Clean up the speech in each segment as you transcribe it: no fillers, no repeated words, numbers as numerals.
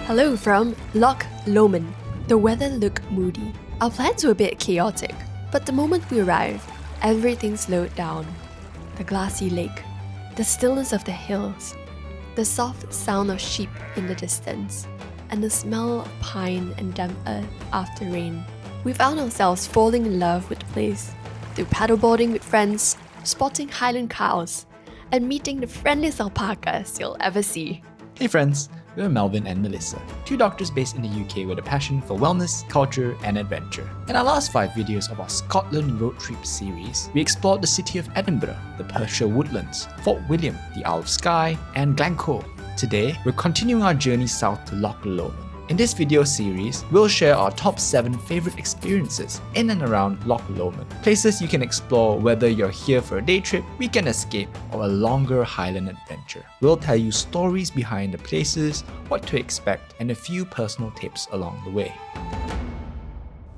Hello from Loch Lomond. The weather looked moody. Our plans were a bit chaotic, but the moment we arrived, everything slowed down. The glassy lake, the stillness of the hills, the soft sound of sheep in the distance, and the smell of pine and damp earth after rain. We found ourselves falling in love with the place through paddleboarding with friends, spotting Highland cows, and meeting the friendliest alpacas you'll ever see. Hey friends, we're Melvin and Melissa, two doctors based in the UK with a passion for wellness, culture, and adventure. In our last 5 videos of our Scotland road trip series, we explored the city of Edinburgh, the Perthshire woodlands, Fort William, the Isle of Skye, and Glencoe. Today, we're continuing our journey south to Loch Lomond. In this video series, we'll share our top 7 favourite experiences in and around Loch Lomond. Places you can explore whether you're here for a day trip, weekend escape, or a longer Highland adventure. We'll tell you stories behind the places, what to expect, and a few personal tips along the way.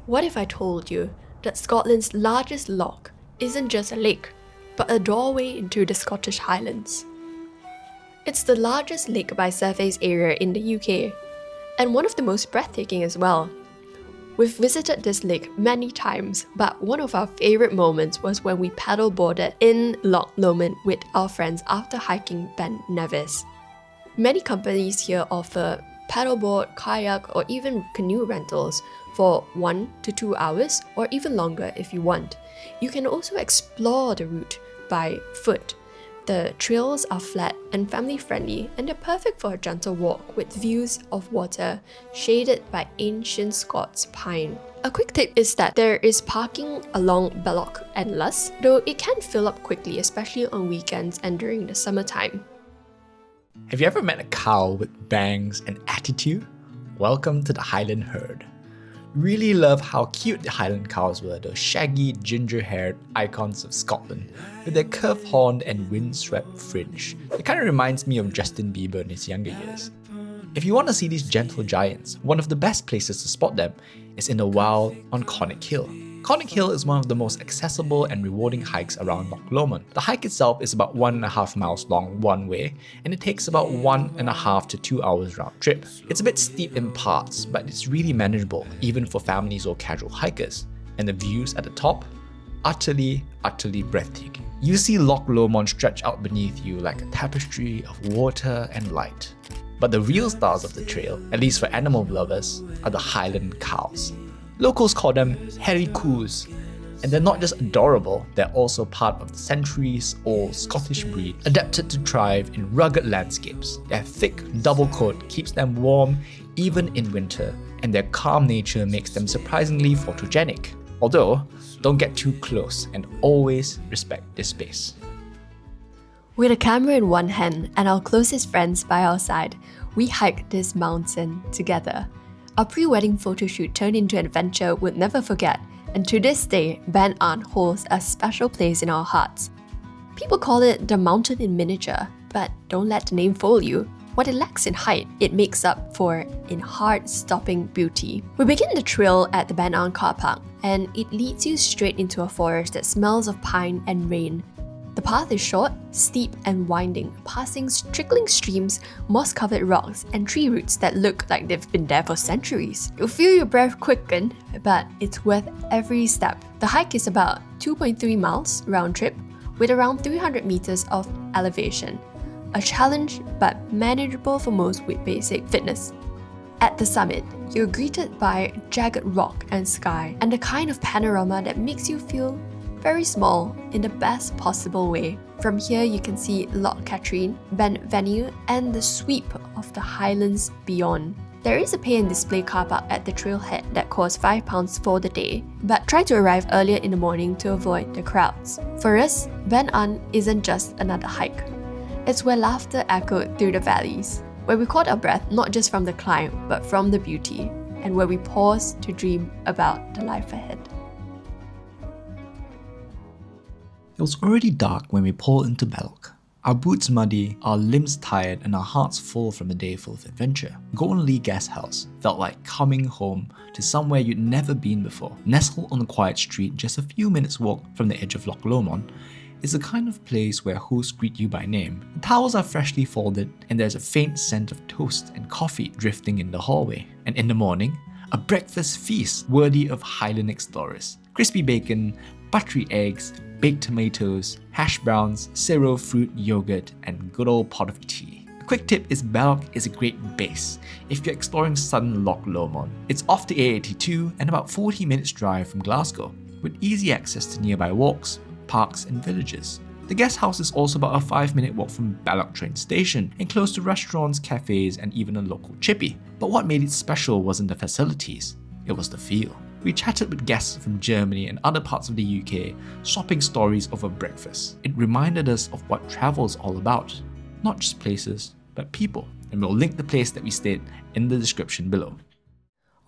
What if I told you that Scotland's largest loch isn't just a lake, but a doorway into the Scottish Highlands? It's the largest lake by surface area in the UK, and one of the most breathtaking as well. We've visited this lake many times, but one of our favourite moments was when we paddleboarded in Loch Lomond with our friends after hiking Ben Nevis. Many companies here offer paddleboard, kayak, or even canoe rentals for 1 to 2 hours, or even longer if you want. You can also explore the route by foot. The trails are flat and family-friendly, and they're perfect for a gentle walk with views of water shaded by ancient Scots pine. A quick tip is that there is parking along Balloch and Luss, though it can fill up quickly, especially on weekends and during the summertime. Have you ever met a cow with bangs and attitude? Welcome to the Highland herd. Really love how cute the Highland cows were, those shaggy, ginger-haired icons of Scotland, with their curved horn and windswept fringe. It kind of reminds me of Justin Bieber in his younger years. If you want to see these gentle giants, one of the best places to spot them is in the wild on Connick Hill. Connick Hill is one of the most accessible and rewarding hikes around Loch Lomond. The hike itself is about 1.5 miles long one way, and it takes about 1.5 to 2 hours round trip. It's a bit steep in parts, but it's really manageable, even for families or casual hikers. And the views at the top? Utterly breathtaking. You see Loch Lomond stretch out beneath you like a tapestry of water and light. But the real stars of the trail, at least for animal lovers, are the Highland cows. Locals call them hairy coos, and they're not just adorable, they're also part of the centuries-old Scottish breed adapted to thrive in rugged landscapes. Their thick double coat keeps them warm even in winter, and their calm nature makes them surprisingly photogenic. Although, don't get too close and always respect their space. With a camera in one hand and our closest friends by our side, we hiked this mountain together. Our pre-wedding photo shoot turned into an adventure we'll never forget, and to this day, Ben An holds a special place in our hearts. People call it the mountain in miniature, but don't let the name fool you. What it lacks in height, it makes up for in heart-stopping beauty. We begin the trail at the Ben An car park, and it leads you straight into a forest that smells of pine and rain. The path is short, steep and winding, passing trickling streams, moss-covered rocks, and tree roots that look like they've been there for centuries. You'll feel your breath quicken, but it's worth every step. The hike is about 2.3 miles round trip, with around 300 meters of elevation. A challenge, but manageable for most with basic fitness. At the summit, you're greeted by jagged rock and sky, and the kind of panorama that makes you feel very small in the best possible way. From here you can see Loch Katrine, Ben Venue, and the sweep of the Highlands beyond. There is a pay and display car park at the trailhead that costs £5 for the day, but try to arrive earlier in the morning to avoid the crowds. For us, Ben An isn't just another hike. It's where laughter echoed through the valleys, where we caught our breath not just from the climb, but from the beauty, and where we paused to dream about the life ahead. It was already dark when we pulled into Balloch. Our boots muddy, our limbs tired, and our hearts full from a day full of adventure. Golden Lee Guesthouse felt like coming home to somewhere you'd never been before. Nestled on a quiet street just a few minutes walk from the edge of Loch Lomond, is the kind of place where hosts greet you by name. The towels are freshly folded and there's a faint scent of toast and coffee drifting in the hallway. And in the morning, a breakfast feast worthy of Highland explorers. Crispy bacon, buttery eggs, baked tomatoes, hash browns, cereal, fruit, yogurt, and good old pot of tea. A quick tip is Balloch is a great base if you're exploring southern Loch Lomond. It's off the A82 and about 40 minutes drive from Glasgow, with easy access to nearby walks, parks, and villages. The Guesthouse is also about a 5-minute walk from Balloch train station and close to restaurants, cafes, and even a local chippy. But what made it special wasn't the facilities, it was the feel. We chatted with guests from Germany and other parts of the UK, swapping stories over breakfast. It reminded us of what travel's all about. Not just places, but people. And we'll link the place that we stayed in the description below.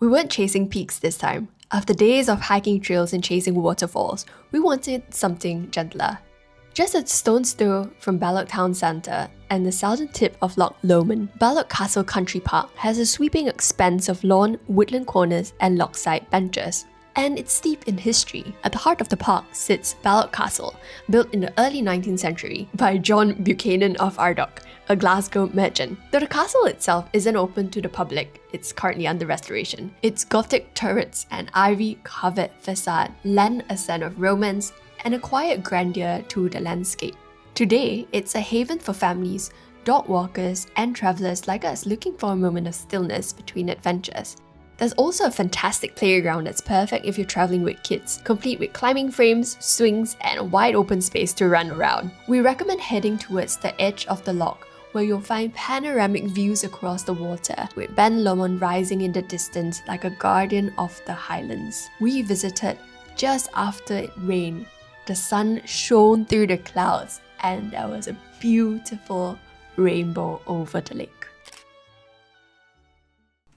We weren't chasing peaks this time. After days of hiking trails and chasing waterfalls, we wanted something gentler. Just a stone's throw from Balloch Town Centre and the southern tip of Loch Lomond, Balloch Castle Country Park has a sweeping expanse of lawn, woodland corners and lochside benches. And it's steeped in history. At the heart of the park sits Balloch Castle, built in the early 19th century by John Buchanan of Ardagh, a Glasgow merchant. Though the castle itself isn't open to the public, it's currently under restoration. Its Gothic turrets and ivy-covered facade lend a sense of romance and a quiet grandeur to the landscape. Today, it's a haven for families, dog walkers, and travellers like us looking for a moment of stillness between adventures. There's also a fantastic playground that's perfect if you're travelling with kids, complete with climbing frames, swings, and a wide open space to run around. We recommend heading towards the edge of the loch, where you'll find panoramic views across the water, with Ben Lomond rising in the distance like a guardian of the Highlands. We visited just after it rained. The sun shone through the clouds, and there was a beautiful rainbow over the lake.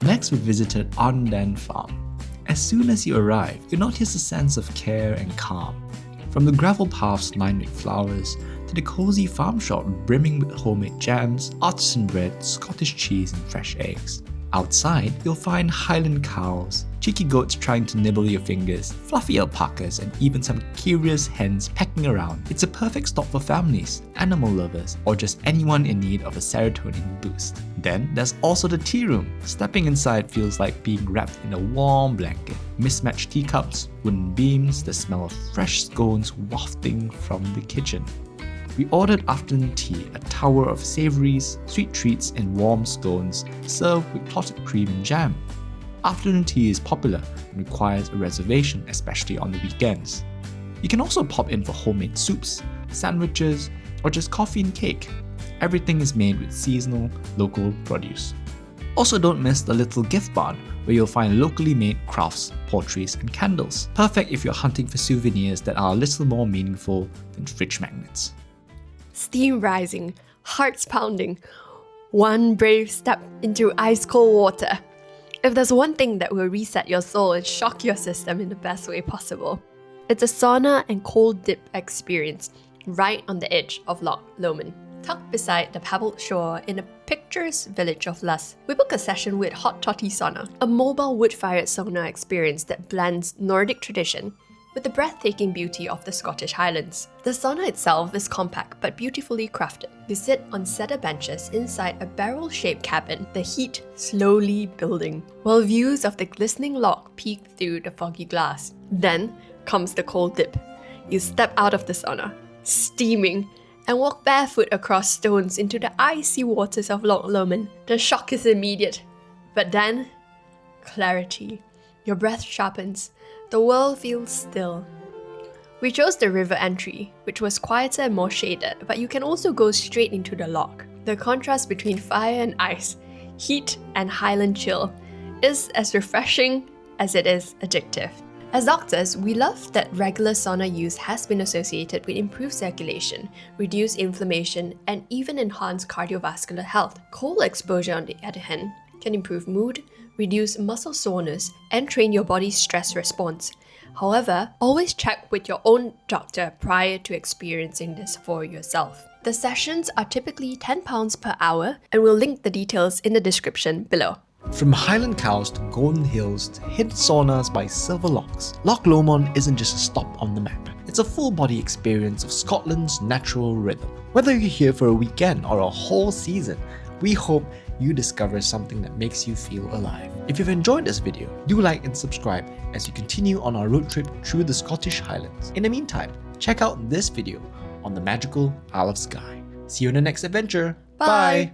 Next, we visited Arnden Farm. As soon as you arrive, you notice a sense of care and calm. From the gravel paths lined with flowers, to the cozy farm shop brimming with homemade jams, artisan bread, Scottish cheese and fresh eggs. Outside, you'll find Highland cows, cheeky goats trying to nibble your fingers, fluffy alpacas, and even some curious hens pecking around. It's a perfect stop for families, animal lovers, or just anyone in need of a serotonin boost. Then there's also the tea room. Stepping inside feels like being wrapped in a warm blanket. Mismatched teacups, wooden beams, the smell of fresh scones wafting from the kitchen. We ordered afternoon tea, a tower of savouries, sweet treats and warm scones served with clotted cream and jam. Afternoon tea is popular and requires a reservation, especially on the weekends. You can also pop in for homemade soups, sandwiches, or just coffee and cake. Everything is made with seasonal, local produce. Also, don't miss the little gift barn, where you'll find locally made crafts, potteries, and candles. Perfect if you're hunting for souvenirs that are a little more meaningful than fridge magnets. Steam rising, hearts pounding. One brave step into ice-cold water. If there's one thing that will reset your soul and shock your system in the best way possible, it's a sauna and cold dip experience right on the edge of Loch Lomond. Tucked beside the pebbled shore in the picturesque village of Luss, we book a session with Hot Toddy Sauna, a mobile wood-fired sauna experience that blends Nordic tradition with the breathtaking beauty of the Scottish Highlands. The sauna itself is compact but beautifully crafted. We sit on cedar benches inside a barrel-shaped cabin, the heat slowly building, while views of the glistening loch peek through the foggy glass. Then comes the cold dip. You step out of the sauna, steaming, and walk barefoot across stones into the icy waters of Loch Lomond. The shock is immediate, but then, clarity. Your breath sharpens. The world feels still. We chose the river entry, which was quieter and more shaded, but you can also go straight into the loch. The contrast between fire and ice, heat and Highland chill, is as refreshing as it is addictive. As doctors, we love that regular sauna use has been associated with improved circulation, reduced inflammation, and even enhanced cardiovascular health. Cold exposure, on the other hand, can improve mood, reduce muscle soreness, and train your body's stress response. However, always check with your own doctor prior to experiencing this for yourself. The sessions are typically £10 per hour, and we'll link the details in the description below. From Highland cows to golden hills to hidden saunas by silver lochs, Loch Lomond isn't just a stop on the map. It's It's a full-body experience of Scotland's natural rhythm. Whether you're here for a weekend or a whole season, we hope you discover something that makes you feel alive. If you've enjoyed this video, do like and subscribe as we continue on our road trip through the Scottish Highlands. In the meantime, check out this video on the magical Isle of Skye. See you in the next adventure. Bye.